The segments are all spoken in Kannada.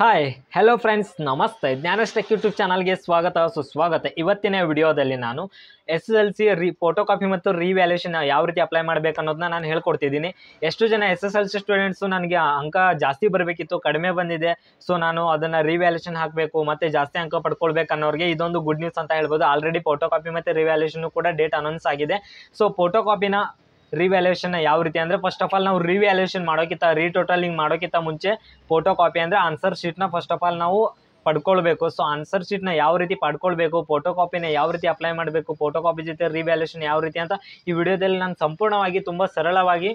ಹಾಯ್ ಹೆಲೋ ಫ್ರೆಂಡ್ಸ್, ನಮಸ್ತೆ. ಜ್ಞಾನಸ್ಟೆಕ್ ಯೂಟ್ಯೂಬ್ ಚಾನಲ್ಗೆ ಸ್ವಾಗತ ಸುಸ್ವಾಗತ. ಇವತ್ತಿನ ವಿಡಿಯೋದಲ್ಲಿ ನಾನು SSLC ಫೋಟೋ ಕಾಪಿ ಮತ್ತು ರಿವ್ಯಾಲ್ಯೂಷನ್ ಯಾವ ರೀತಿ ಅಪ್ಲೈ ಮಾಡಬೇಕು ಅನ್ನೋದನ್ನ ನಾನು ಹೇಳ್ಕೊಡ್ತಿದ್ದೀನಿ. ಎಷ್ಟು ಜನ SSLC ಸ್ಟೂಡೆಂಟ್ಸು ನನಗೆ ಅಂಕ ಜಾಸ್ತಿ ಬರಬೇಕಿತ್ತು, ಕಡಿಮೆ ಬಂದಿದೆ, ಸೊ ನಾನು ಅದನ್ನು ರಿವ್ಯಾಲ್ಯೂಷನ್ ಹಾಕಬೇಕು ಮತ್ತು ಜಾಸ್ತಿ ಅಂಕ ಪಡ್ಕೊಳ್ಬೇಕು ಅನ್ನೋರಿಗೆ ಇದೊಂದು ಗುಡ್ ನ್ಯೂಸ್ ಅಂತ ಹೇಳ್ಬೋದು. ಆಲ್ರೆಡಿ ಫೋಟೋ ಕಾಪಿ ಮತ್ತು ರಿವ್ಯಾಲ್ಯೂಷನ್ ಕೂಡ ಡೇಟ್ ಅನೌನ್ಸ್ ಆಗಿದೆ. ಸೊ ಫೋಟೋ ಕಾಪಿನ ರಿವ್ಯಾಲ್ಯೂಷನ್ ಯಾವ ರೀತಿ ಅಂದರೆ, ಫಸ್ಟ್ ಆಫ್ ಆಲ್ ನಾವು ರಿವ್ಯಾಲ್ಯೂಷನ್ ಮಾಡೋಕ್ಕಿಂತ ರೀಟೋಟಲಿಂಗ್ ಮಾಡೋಕ್ಕಿಂತ ಮುಂಚೆ ಫೋಟೋ ಕಾಪಿ ಅಂದರೆ ಆನ್ಸರ್ ಶೀಟ್ನ ಫಸ್ಟ್ ಆಫ್ ಆಲ್ ನಾವು ಪಡ್ಕೊಳ್ಬೇಕು. ಸೊ ಆನ್ಸರ್ ಶೀಟ್ನ ಯಾವ ರೀತಿ ಪಡ್ಕೊಳ್ಬೇಕು, ಫೋಟೋ ಕಾಪಿನ ಯಾವ ರೀತಿ ಅಪ್ಲೈ ಮಾಡಬೇಕು, ಫೋಟೋ ಕಾಪಿ ಜೊತೆ ರಿವ್ಯಾಲ್ಯೂಷನ್ ಯಾವ ರೀತಿ ಅಂತ ಈ ವಿಡಿಯೋದಲ್ಲಿ ನಾನು ಸಂಪೂರ್ಣವಾಗಿ ತುಂಬ ಸರಳವಾಗಿ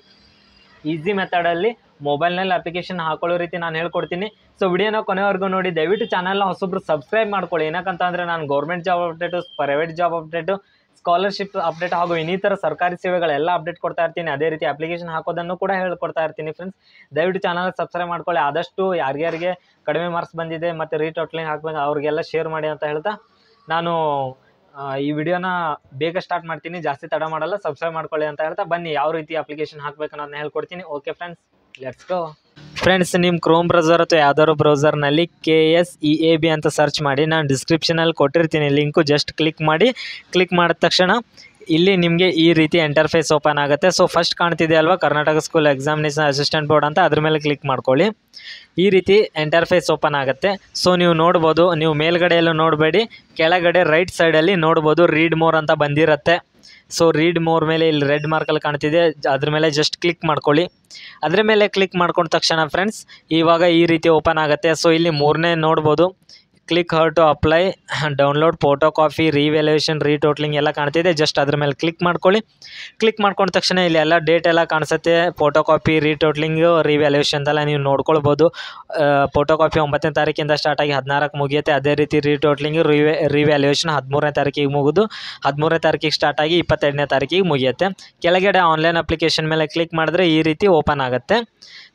ಈಸಿ ಮೆಥಡಲ್ಲಿ ಮೊಬೈಲ್ನಲ್ಲಿ ಅಪ್ಲಿಕೇಶನ್ ಹಾಕೊಳ್ಳೋ ರೀತಿ ನಾನು ಹೇಳ್ಕೊಡ್ತೀನಿ. ಸೊ ವಿಡಿಯೋನ ಕೊನೆವರೆಗೂ ನೋಡಿ. ದಯವಿಟ್ಟು ಚಾನಲ್ನ ಹೊಸೊಬ್ರು ಸಬ್ಸ್ಕ್ರೈಬ್ ಮಾಡ್ಕೊಳ್ಳಿ. ಏನಕ್ಕಂತಂದರೆ ನಾನು government job update, private job update, scholarship update ಹಾಗೂ ಇನ್ನಿತರ ಸರ್ಕಾರಿ ಸೇವೆಗಳೆಲ್ಲ ಅಪ್ಡೇಟ್ ಕೊಡ್ತಾ ಇರ್ತೀನಿ. ಅದೇ ರೀತಿ ಅಪ್ಲಿಕೇಶನ್ ಹಾಕೋದನ್ನು ಕೂಡ ಹೇಳ್ಕೊಡ್ತಾ ಇರ್ತೀನಿ. ಫ್ರೆಂಡ್ಸ್, ದಯವಿಟ್ಟು ಚಾನಲ್ ಸಬ್ಸ್ಕ್ರೈಬ್ ಮಾಡ್ಕೊಳ್ಳಿ. ಆದಷ್ಟು ಯಾರ್ಯಾರಿಗೆ ಕಡಿಮೆ ಮಾರ್ಕ್ಸ್ ಬಂದಿದೆ ಮತ್ತು ರೀಟೋಟ್ಲಿಂಗ್ ಹಾಕಬೇಕು ಅವ್ರಿಗೆಲ್ಲ ಶೇರ್ ಮಾಡಿ ಅಂತ ಹೇಳ್ತಾ ನಾನು ಈ ವಿಡಿಯೋನ ಬೇಗ ಸ್ಟಾರ್ಟ್ ಮಾಡ್ತೀನಿ, ಜಾಸ್ತಿ ತಡ ಮಾಡಲ್ಲ. ಸಬ್ಸ್ಕ್ರೈಬ್ ಮಾಡ್ಕೊಳ್ಳಿ ಅಂತ ಹೇಳ್ತಾ ಬನ್ನಿ ಯಾವ ರೀತಿ ಅಪ್ಲಿಕೇಶನ್ ಹಾಕಬೇಕು ಅನ್ನೋದನ್ನ ಹೇಳ್ಕೊಡ್ತೀನಿ. Okay friends, let's go. Friends, ನಿಮ್ಮ ಕ್ರೋಮ್ ಬ್ರೌಸರ್ ಅಥವಾ ಯಾವ್ದಾದ್ರು ಬ್ರೌಸರ್ನಲ್ಲಿ KSEAB ಅಂತ ಸರ್ಚ್ ಮಾಡಿ. ನಾನು ಡಿಸ್ಕ್ರಿಪ್ಷನಲ್ಲಿ ಕೊಟ್ಟಿರ್ತೀನಿ ಲಿಂಕು. ಜಸ್ಟ್ ಕ್ಲಿಕ್ ಮಾಡಿದ ತಕ್ಷಣ ಇಲ್ಲಿ ನಿಮಗೆ ಈ ರೀತಿ ಇಂಟರ್ಫೇಸ್ ಓಪನ್ ಆಗುತ್ತೆ. ಸೊ ಫಸ್ಟ್ ಕಾಣ್ತಿದೆ ಅಲ್ವಾ, Karnataka school examination assistant board ಅಂತ, ಅದ್ರ ಮೇಲೆ ಕ್ಲಿಕ್ ಮಾಡ್ಕೊಳ್ಳಿ. ಈ ರೀತಿ ಇಂಟರ್ಫೇಸ್ ಓಪನ್ ಆಗುತ್ತೆ. ಸೊ ನೀವು ನೋಡ್ಬೋದು, ನೀವು ಮೇಲ್ಗಡೆ ಎಲ್ಲೂ ನೋಡಬೇಡಿ, ಕೆಳಗಡೆ ರೈಟ್ ಸೈಡಲ್ಲಿ ನೋಡ್ಬೋದು ರೀಡ್ ಮೋರ್ ಅಂತ ಬಂದಿರುತ್ತೆ. ಸೊ ರೀಡ್ ಮೋರ್ ಮೇಲೆ ಇಲ್ಲಿ ರೆಡ್ ಮಾರ್ಕಲ್ಲಿ ಕಾಣ್ತಿದೆ, ಅದ್ರ ಮೇಲೆ ಜಸ್ಟ್ ಕ್ಲಿಕ್ ಮಾಡ್ಕೊಳ್ಳಿ. ಅದ್ರ ಮೇಲೆ ಕ್ಲಿಕ್ ಮಾಡ್ಕೊಂಡ ತಕ್ಷಣ ಫ್ರೆಂಡ್ಸ್ ಇವಾಗ ಈ ರೀತಿ ಓಪನ್ ಆಗುತ್ತೆ. ಸೊ ಇಲ್ಲಿ ಮೂರನೇ ನೋಡ್ಬೋದು, click here to apply, download photo copy, revaluation, retotalling ಎಲ್ಲ ಕಾಣ್ತಿದೆ. ಜಸ್ಟ್ ಅದ್ರ ಮೇಲೆ ಕ್ಲಿಕ್ ಮಾಡ್ಕೊಳ್ಳಿ. ಕ್ಲಿಕ್ ಮಾಡ್ಕೊಂಡ ತಕ್ಷಣ ಇಲ್ಲಿ ಎಲ್ಲ ಡೇಟ್ ಎಲ್ಲ ಕಾಣಿಸುತ್ತೆ. ಫೋಟೋ ಕಾಪಿ, ರೀಟೋಟ್ಲಿಂಗು, ರಿವ್ಯಾಲ್ಯೂಷನ್ದೆಲ್ಲ ನೀವು ನೋಡ್ಕೊಳ್ಬೋದು. ಫೋಟೋ ಕಾಪಿ 9ನೇ ತಾರೀಕಿಂದ ಸ್ಟಾರ್ಟ್ ಆಗಿ 16ಕ್ಕೆ ಮುಗಿಯುತ್ತೆ. ಅದೇ ರೀತಿ ರೀಟೋಟ್ಲಿಂಗು, ರಿವ್ಯಾಲ್ಯೂಷನ್ 13ನೇ ತಾರೀಕಿಗೆ ಮುಗಿದು 13ನೇ ತಾರೀಕಿಗೆ ಸ್ಟಾರ್ಟ್ ಆಗಿ 22ನೇ ತಾರೀಕಿಗೆ ಮುಗಿಯುತ್ತೆ. ಕೆಳಗಡೆ ಆನ್ಲೈನ್ ಅಪ್ಲಿಕೇಶನ್ ಮೇಲೆ ಕ್ಲಿಕ್ ಮಾಡಿದ್ರೆ ಈ ರೀತಿ ಓಪನ್ ಆಗುತ್ತೆ.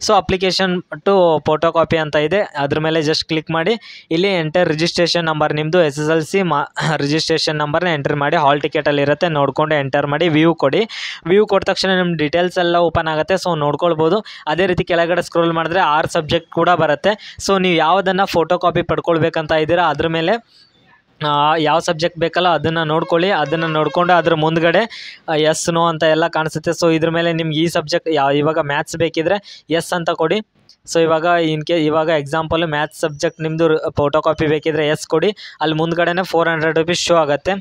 So application to photo copy ಅಂತ ಇದೆ, ಅದ್ರ ಮೇಲೆ ಜಸ್ಟ್ ಕ್ಲಿಕ್ ಮಾಡಿ. ಇಲ್ಲಿ ಎಂಟರ್ ರಿಜಿಸ್ಟ್ರೇಷನ್ ನಂಬರ್, ನಿಮ್ಮದು SSLC ರಿಜಿಸ್ಟ್ರೇಷನ್ ನಂಬರ್ನ ಎಂಟರ್ ಮಾಡಿ. ಹಾಲ್ ಟಿಕೆಟಲ್ಲಿ ಇರುತ್ತೆ, ನೋಡಿಕೊಂಡು ಎಂಟರ್ ಮಾಡಿ. ವ್ಯೂ ಕೊಡಿ. ವ್ಯೂ ಕೊಟ್ಟ ತಕ್ಷಣ ನಿಮ್ಮ ಡೀಟೇಲ್ಸ್ ಎಲ್ಲ ಓಪನ್ ಆಗುತ್ತೆ. ಸೊ ನೋಡ್ಕೊಳ್ಬೋದು. ಅದೇ ರೀತಿ ಕೆಳಗಡೆ ಸ್ಕ್ರೋಲ್ ಮಾಡಿದ್ರೆ 6 ಸಬ್ಜೆಕ್ಟ್ ಕೂಡ ಬರುತ್ತೆ. ಸೊ ನೀವು ಯಾವುದನ್ನು ಫೋಟೋ ಕಾಪಿ ಪಡ್ಕೊಳ್ಬೇಕಂತ ಇದ್ದೀರಾ ಅದ್ರ ಮೇಲೆ ಯಾವ ಸಬ್ಜೆಕ್ಟ್ ಬೇಕಲ್ಲ ಅದನ್ನು ನೋಡ್ಕೊಳ್ಳಿ. ಅದನ್ನು ನೋಡಿಕೊಂಡು ಅದ್ರ ಮುಂದ್ಗಡೆ ಎಸ್ ನೋ ಅಂತ ಎಲ್ಲ ಕಾಣಿಸುತ್ತೆ. ಸೊ ಇದ್ರ ಮೇಲೆ ನಿಮ್ಗೆ ಈ ಸಬ್ಜೆಕ್ಟ್ ಇವಾಗ ಮ್ಯಾಥ್ಸ್ ಬೇಕಿದ್ರೆ ಎಸ್ ಅಂತ ಕೊಡಿ. ಸೊ ಇವಾಗ ಎಕ್ಸಾಂಪಲ್ ಮ್ಯಾಥ್ಸ್ ಸಬ್ಜೆಕ್ಟ್ ನಿಮ್ಮದು ಫೋಟೋ ಕಾಪಿ ಬೇಕಿದ್ರೆ ಎಸ್ ಕೊಡಿ. ಅಲ್ಲಿ ಮುಂದ್ಗಡೆನೇ 400 ರೂಪೀಸ್ ಶೋ ಆಗುತ್ತೆ.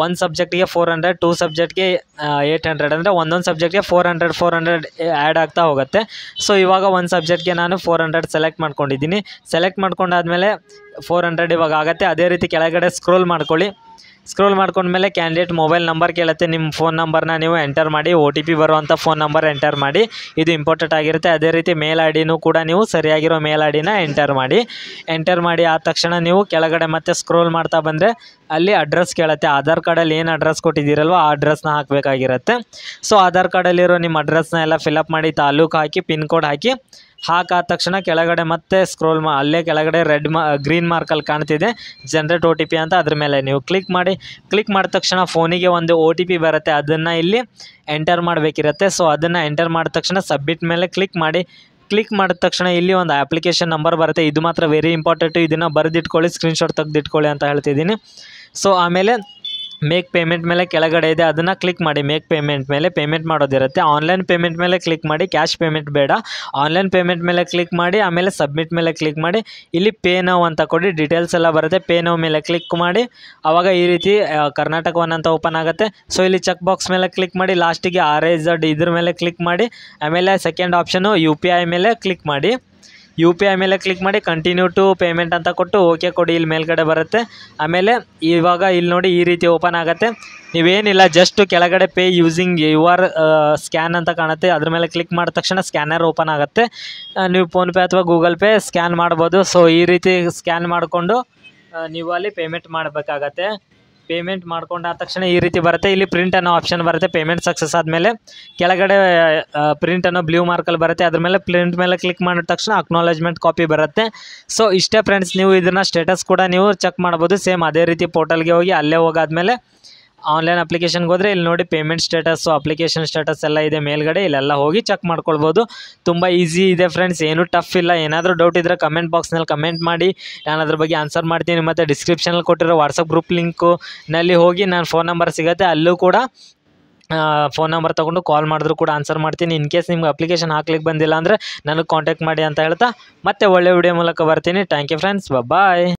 1 ಸಬ್ಜೆಕ್ಟಿಗೆ 400, 2 ಸಬ್ಜೆಕ್ಟ್ಗೆ 800, ಅಂದರೆ ಒಂದೊಂದು ಸಬ್ಜೆಕ್ಟ್ಗೆ 400 ಆ್ಯಡ್ ಆಗ್ತಾ ಹೋಗುತ್ತೆ. ಸೊ ಇವಾಗ 1 ಸಬ್ಜೆಕ್ಟ್ಗೆ ನಾನು 400 ಸೆಲೆಕ್ಟ್ ಮಾಡ್ಕೊಂಡಿದ್ದೀನಿ. ಸೆಲೆಕ್ಟ್ ಮಾಡ್ಕೊಂಡಾದ್ಮೇಲೆ 400 ಇವಾಗ ಆಗುತ್ತೆ. ಅದೇ ರೀತಿ ಕೆಳಗಡೆ ಸ್ಕ್ರೋಲ್ ಮಾಡ್ಕೊಳ್ಳಿ. ಸ್ಕ್ರೋಲ್ ಮಾಡ್ಕೊಂಡ್ಮೇಲೆ ಕ್ಯಾಂಡಿಡೇಟ್ ಮೊಬೈಲ್ ನಂಬರ್ ಕೇಳುತ್ತೆ. ನಿಮ್ಮ ಫೋನ್ ನಂಬರ್ನ ನೀವು ಎಂಟರ್ ಮಾಡಿ. OTP ಬರುವಂಥ ಫೋನ್ ನಂಬರ್ ಎಂಟರ್ ಮಾಡಿ, ಇದು ಇಂಪಾರ್ಟೆಂಟ್ ಆಗಿರುತ್ತೆ. ಅದೇ ರೀತಿ ಮೇಲ್ ಐ ಡಿನೂ ಕೂಡ ನೀವು ಸರಿಯಾಗಿರೋ ಮೇಲ್ ಐ ಡಿನ ಎಂಟರ್ ಮಾಡಿ. ಆದ ತಕ್ಷಣ ನೀವು ಕೆಳಗಡೆ ಮತ್ತೆ ಸ್ಕ್ರೋಲ್ ಮಾಡ್ತಾ ಬಂದರೆ ಅಲ್ಲಿ ಅಡ್ರೆಸ್ ಕೇಳುತ್ತೆ. ಆಧಾರ್ ಕಾರ್ಡಲ್ಲಿ ಏನು ಅಡ್ರೆಸ್ ಕೊಟ್ಟಿದ್ದೀರಲ್ವ ಆ ಅಡ್ರೆಸ್ನ ಹಾಕಬೇಕಾಗಿರುತ್ತೆ. ಸೊ ಆಧಾರ್ ಕಾರ್ಡಲ್ಲಿರೋ ನಿಮ್ಮ ಅಡ್ರೆಸ್ನ ಎಲ್ಲ ಫಿಲಪ್ ಮಾಡಿ, ತಾಲೂಕು ಹಾಕಿ, ಪಿನ್ ಕೋಡ್ ಹಾಕಾದ ತಕ್ಷಣ ಕೆಳಗಡೆ ಮತ್ತೆ ಸ್ಕ್ರೋಲ್ ಅಲ್ಲೇ ಕೆಳಗಡೆ ಗ್ರೀನ್ ಮಾರ್ಕಲ್ಲಿ ಕಾಣ್ತಿದೆ ಜನರೇಟ್ OTP ಅಂತ, ಅದ್ರ ಮೇಲೆ ನೀವು ಕ್ಲಿಕ್ ಮಾಡಿ. ಕ್ಲಿಕ್ ಮಾಡಿದ ತಕ್ಷಣ ಫೋನಿಗೆ ಒಂದು OTP ಬರುತ್ತೆ, ಅದನ್ನು ಇಲ್ಲಿ ಎಂಟರ್ ಮಾಡಬೇಕಿರುತ್ತೆ. ಸೊ ಅದನ್ನು ಎಂಟರ್ ಮಾಡಿದ ತಕ್ಷಣ ಸಬ್ಮಿಟ್ ಮೇಲೆ ಕ್ಲಿಕ್ ಮಾಡಿ. ಕ್ಲಿಕ್ ಮಾಡಿದ ತಕ್ಷಣ ಇಲ್ಲಿ ಒಂದು ಅಪ್ಲಿಕೇಶನ್ ನಂಬರ್ ಬರುತ್ತೆ. ಇದು ಮಾತ್ರ ವೆರಿ ಇಂಪಾರ್ಟೆಂಟು, ಇದನ್ನು ಬರೆದಿಟ್ಕೊಳ್ಳಿ, ಸ್ಕ್ರೀನ್ಶಾಟ್ ತೆಗೆದಿಟ್ಕೊಳ್ಳಿ ಅಂತ ಹೇಳ್ತಿದ್ದೀನಿ. ಸೊ ಆಮೇಲೆ ಮೇಕ್ ಪೇಮೆಂಟ್ ಮೇಲೆ ಕೆಳಗಡೆ ಇದೆ, ಅದನ್ನು ಕ್ಲಿಕ್ ಮಾಡಿ. ಮೇಕ್ ಪೇಮೆಂಟ್ ಮೇಲೆ ಪೇಮೆಂಟ್ ಮಾಡೋದಿರುತ್ತೆ. ಆನ್ಲೈನ್ ಪೇಮೆಂಟ್ ಮೇಲೆ ಕ್ಲಿಕ್ ಮಾಡಿ, ಕ್ಯಾಶ್ ಪೇಮೆಂಟ್ ಬೇಡ. ಆನ್ಲೈನ್ ಪೇಮೆಂಟ್ ಮೇಲೆ ಕ್ಲಿಕ್ ಮಾಡಿ, ಆಮೇಲೆ ಸಬ್ಮಿಟ್ ಮೇಲೆ ಕ್ಲಿಕ್ ಮಾಡಿ. ಇಲ್ಲಿ ಪೇ ನೌ ಅಂತ ಕೊಡಿ, ಡೀಟೇಲ್ಸ್ ಎಲ್ಲ ಬರುತ್ತೆ. ಪೇ ನೌ ಮೇಲೆ ಕ್ಲಿಕ್ ಮಾಡಿ. ಆವಾಗ ಈ ರೀತಿ ಕರ್ನಾಟಕ ಒನ್ ಅಂತ ಓಪನ್ ಆಗುತ್ತೆ. ಸೊ ಇಲ್ಲಿ ಚೆಕ್ ಬಾಕ್ಸ್ ಮೇಲೆ ಕ್ಲಿಕ್ ಮಾಡಿ, ಲಾಸ್ಟಿಗೆ RIZ ಇದ್ರ ಮೇಲೆ ಕ್ಲಿಕ್ ಮಾಡಿ. ಆಮೇಲೆ ಸೆಕೆಂಡ್ ಆಪ್ಷನು UPI ಮೇಲೆ ಕ್ಲಿಕ್ ಮಾಡಿ. UPI ಮೇಲೆ ಕ್ಲಿಕ್ ಮಾಡಿ, ಕಂಟಿನ್ಯೂ ಟು ಪೇಮೆಂಟ್ ಅಂತ ಕೊಟ್ಟು ಓಕೆ ಕೊಡಿ. ಇಲ್ಲಿ ಮೇಲ್ಗಡೆ ಬರುತ್ತೆ. ಆಮೇಲೆ ಇವಾಗ ಇಲ್ಲಿ ನೋಡಿ ಈ ರೀತಿ ಓಪನ್ ಆಗುತ್ತೆ. ನೀವೇನಿಲ್ಲ, ಜಸ್ಟ್ ಕೆಳಗಡೆ ಪೇ ಯೂಸಿಂಗ್ UR ಸ್ಕ್ಯಾನ್ ಅಂತ ಕಾಣುತ್ತೆ, ಅದ್ರ ಮೇಲೆ ಕ್ಲಿಕ್ ಮಾಡಿದ ತಕ್ಷಣ ಸ್ಕ್ಯಾನರ್ ಓಪನ್ ಆಗುತ್ತೆ. ನೀವು ಫೋನ್ಪೇ ಅಥವಾ ಗೂಗಲ್ ಪೇ ಸ್ಕ್ಯಾನ್ ಮಾಡ್ಬೋದು. ಸೊ ಈ ರೀತಿ ಸ್ಕ್ಯಾನ್ ಮಾಡಿಕೊಂಡು ನೀವು ಅಲ್ಲಿ ಪೇಮೆಂಟ್ ಮಾಡಬೇಕಾಗತ್ತೆ. ಪೇಮೆಂಟ್ ಮಾಡ್ಕೊಂಡಾದ ತಕ್ಷಣ ಈ ರೀತಿ ಬರುತ್ತೆ. ಇಲ್ಲಿ ಪ್ರಿಂಟ್ ಅನ್ನೋ ಆಪ್ಷನ್ ಬರುತ್ತೆ. ಪೇಮೆಂಟ್ ಸಕ್ಸಸ್ ಆದಮೇಲೆ ಕೆಳಗಡೆ ಪ್ರಿಂಟ್ ಅನ್ನೋ ಬ್ಲೂ ಮಾರ್ಕಲ್ಲಿ ಬರುತ್ತೆ, ಅದ್ರ ಮೇಲೆ ಪ್ರಿಂಟ್ ಮೇಲೆ ಕ್ಲಿಕ್ ಮಾಡಿದ ತಕ್ಷಣ ಅಕ್ನಾಲೇಜ್ಮೆಂಟ್ ಕಾಪಿ ಬರುತ್ತೆ. ಸೊ ಇಷ್ಟೇ ಫ್ರೆಂಡ್ಸ್, ನೀವು ಇದನ್ನು ಸ್ಟೇಟಸ್ ಕೂಡ ನೀವು ಚೆಕ್ ಮಾಡ್ಬೋದು. ಸೇಮ್ ಅದೇ ರೀತಿ ಪೋರ್ಟಲ್ಗೆ ಹೋಗಿ ಅಲ್ಲೇ ಹೋಗಾದ್ಮೇಲೆ ಆನ್ಲೈನ್ ಅಪ್ಲಿಕೇಶನ್ಗೆ ಹೋದರೆ ಇಲ್ಲಿ ನೋಡಿ ಪೇಮೆಂಟ್ ಸ್ಟೇಟಸ್ಸು ಅಪ್ಲಿಕೇಶನ್ ಸ್ಟೇಟಸ್ ಎಲ್ಲ ಇದೆ ಮೇಲ್ಗಡೆ, ಇಲ್ಲೆಲ್ಲ ಹೋಗಿ ಚೆಕ್ ಮಾಡ್ಕೊಳ್ಬೋದು. ತುಂಬ ಈಸಿ ಇದೆ ಫ್ರೆಂಡ್ಸ್, ಏನೂ ಟಫ್ ಇಲ್ಲ. ಏನಾದರೂ ಡೌಟ್ ಇದ್ದರೆ ಕಮೆಂಟ್ ಬಾಕ್ಸ್ನಲ್ಲಿ ಕಮೆಂಟ್ ಮಾಡಿ, ನಾನು ಅದ್ರ ಬಗ್ಗೆ ಆನ್ಸರ್ ಮಾಡ್ತೀನಿ. ಮತ್ತು ಡಿಸ್ಕ್ರಿಪ್ಷನಲ್ಲಿ ಕೊಟ್ಟಿರೋ ವಾಟ್ಸಪ್ ಗ್ರೂಪ್ ಲಿಂಕ್ನಲ್ಲಿ ಹೋಗಿ ನಾನು ಫೋನ್ ನಂಬರ್ ಸಿಗುತ್ತೆ, ಅಲ್ಲೂ ಕೂಡ ಫೋನ್ ನಂಬರ್ ತೊಗೊಂಡು ಕಾಲ್ ಮಾಡಿದ್ರು ಕೂಡ ಆನ್ಸರ್ ಮಾಡ್ತೀನಿ. ಇನ್ ಕೇಸ್ ನಿಮ್ಗೆ ಅಪ್ಲಿಕೇಶನ್ ಹಾಕ್ಲಿಕ್ಕೆ ಬಂದಿಲ್ಲ ಅಂದರೆ ನನಗೆ ಕಾಂಟ್ಯಾಕ್ಟ್ ಮಾಡಿ ಅಂತ ಹೇಳ್ತಾ ಮತ್ತೆ ಒಳ್ಳೆ ವಿಡಿಯೋ ಮೂಲಕ ಬರ್ತೀನಿ. Thank you friends, bye.